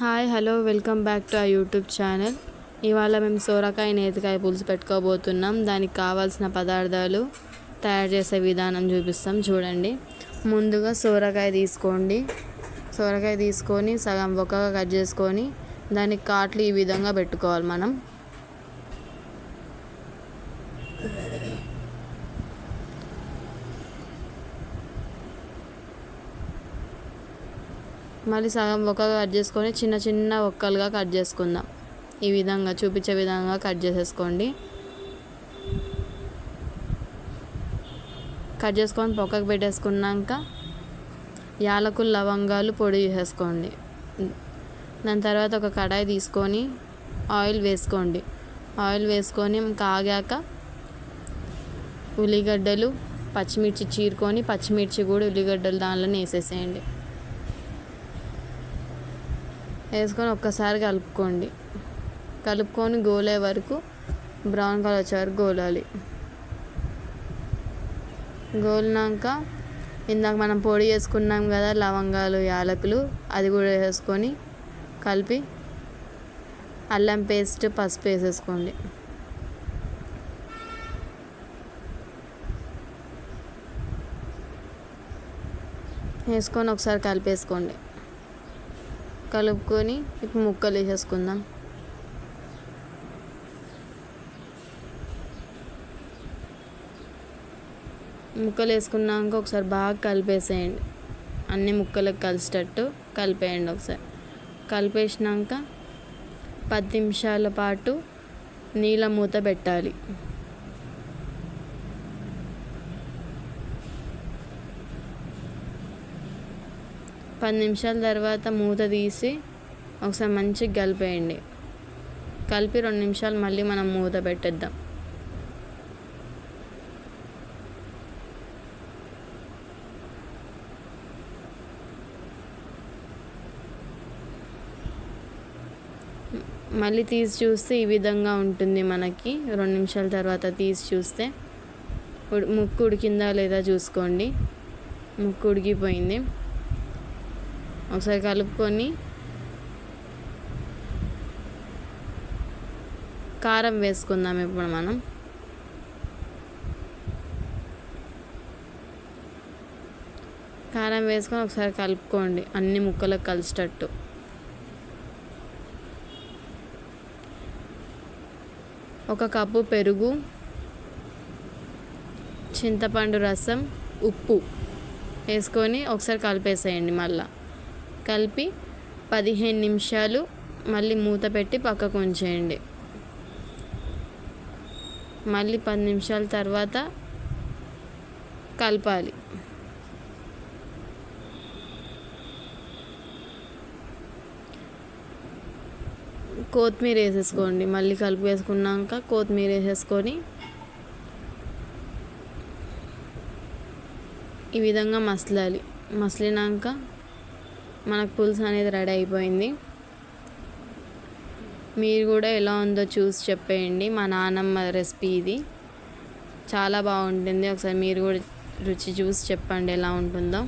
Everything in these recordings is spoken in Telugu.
Hi hello welcome back to ఆ యూట్యూబ్ ఛానల్. ఇవాళ మేము సోరకాయ నేతికాయ పులుసు పెట్టుకోబోతున్నాం. దానికి కావాల్సిన పదార్థాలు తయారు చేసే విధానం చూపిస్తాం చూడండి. ముందుగా సోరకాయ తీసుకొని సగం ఒక్కగా కట్ చేసుకొని దానికి కాట్లు ఈ విధంగా పెట్టుకోవాలి మనం. మళ్ళీ సగం ఒక్కగా కట్ చేసుకొని చిన్న చిన్న ఒక్కలుగా కట్ చేసుకుందాం. ఈ విధంగా చూపించే విధంగా కట్ చేసేసుకోండి. కట్ చేసుకొని పక్కకు పెట్టేసుకున్నాక యాలకులు లవంగాలు పొడి చేసేసుకోండి. దాని తర్వాత ఒక కడాయి తీసుకొని ఆయిల్ వేసుకొని కాగాక ఉల్లిగడ్డలు పచ్చిమిర్చి చీరుకొని పచ్చిమిర్చి కూడా ఉల్లిగడ్డలు దానిలోనే వేసేసేయండి. వేసుకొని ఒక్కసారి కలుపుకొని గోలే వరకు బ్రౌన్ కలర్ వచ్చే వరకు గోలాలి. గోలినాక ఇందాక మనం పొడి వేసుకున్నాం కదా లవంగాలు యాలకులు, అది కూడా వేసేసుకొని కలిపి అల్లం పేస్ట్ పసుపు వేసేసుకోండి. వేసుకొని ఒకసారి కలిపేసుకోండి. కలుపుకొని ఇప్పుడు ముక్కలు వేసేసుకుందాం. ముక్కలు వేసుకున్నాక ఒకసారి బాగా కలిపేసేయండి. అన్ని ముక్కలకు కలిసేటట్టు కలిపేయండి. ఒకసారి కలిపేసినాక 10 నిమిషాల పాటు నీళ్ళ మూత పెట్టాలి. పది నిమిషాల తర్వాత మూత తీసి ఒకసారి మంచిగా కలిపేయండి. కలిపి 2 నిమిషాలు మళ్ళీ మనం మూత పెట్టేద్దాం. మళ్ళీ తీసి చూస్తే ఈ విధంగా ఉంటుంది. మనకి 2 నిమిషాల తర్వాత తీసి చూస్తే ముక్కు ఉడికిందా లేదా చూసుకోండి. ముక్కు ఉడికిపోయింది. ఒకసారి కలుపుకొని కారం వేసుకుందాం. ఇప్పుడు మనం కారం వేసుకొని ఒకసారి కలుపుకోండి అన్ని ముక్కలకు కలిసేటట్టు. ఒక కప్పు పెరుగు, చింతపండు రసం, ఉప్పు వేసుకొని ఒకసారి కలిపేసేయండి. మళ్ళీ కలిపి 15 నిమిషాలు మళ్ళీ మూత పెట్టి పక్కకు ఉంచేయండి. మళ్ళీ 10 నిమిషాల తర్వాత కలపాలి. కొత్తిమీర వేసేసుకోండి. మళ్ళీ కలిపి వేసుకున్నాక కొత్తిమీర వేసేసుకొని ఈ విధంగా మసలినాక మనకు పులుసు అనేది రెడీ అయిపోయింది. మీరు కూడా ఎలా ఉందో చూసి చెప్పేయండి. మా నాన్నమ్మ రెసిపీ ఇది, చాలా బాగుంటుంది. ఒకసారి మీరు కూడా రుచి చూసి చెప్పండి ఎలా ఉంటుందో.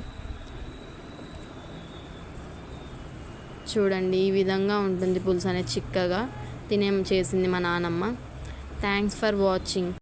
చూడండి ఈ విధంగా ఉంటుంది పులుసు అనేది చిక్కగా చేసింది మా నాన్నమ్మ. Thanks for watching.